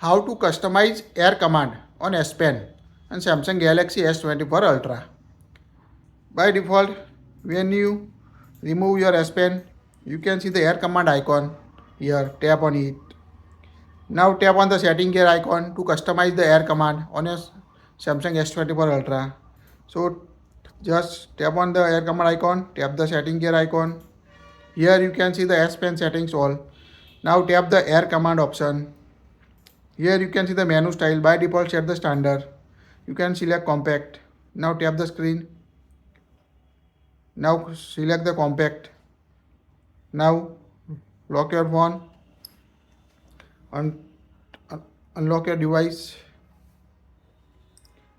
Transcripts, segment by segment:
how to customize air command on S Pen and Samsung Galaxy S24 Ultra. By default, when you remove your S Pen, you can see the air command icon here. Tap on it. Now tap on the setting gear icon to customize the air command on your Samsung S24 Ultra. So just tap on the air command icon, tap the setting gear icon. Here you can see the S Pen settings all. Now tap the air command option. Here you can see the menu style. By default set the standard. You can select compact. Now tap the screen. Now select the compact. Now lock your phone. Unlock your device.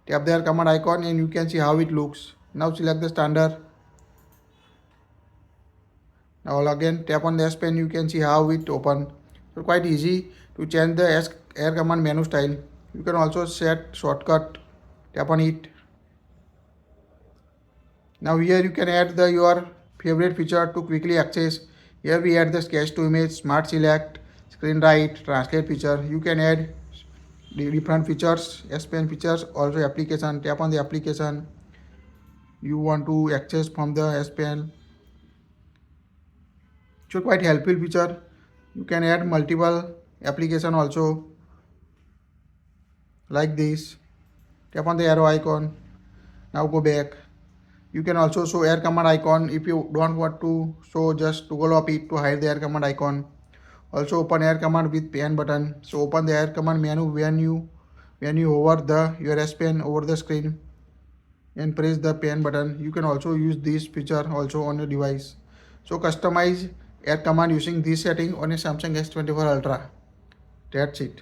Tap the air command icon and you can see how it looks. Now select the standard. Now again tap on the S Pen, you can see how it open. So quite easy to change the air command menu style. You can also set shortcut. Tap on it. Now here you can add your favorite feature to quickly access. Here we add the sketch to image, smart select, screen write, translate feature. You can add the different features, S Pen features, also application. Tap on the application you want to access from the S Pen. So quite helpful feature. You can add multiple application also like this. Tap on the arrow icon. Now go back. You can also show air command icon if you don't want to show, just toggle off it to hide the air command icon. Also open air command with pen button. So open the air command menu when you hover your S Pen over the screen and press the pen button. You can also use this feature also on your device. So customize air command using this setting on a Samsung S24 Ultra. That's it.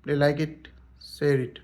Please like it, share it.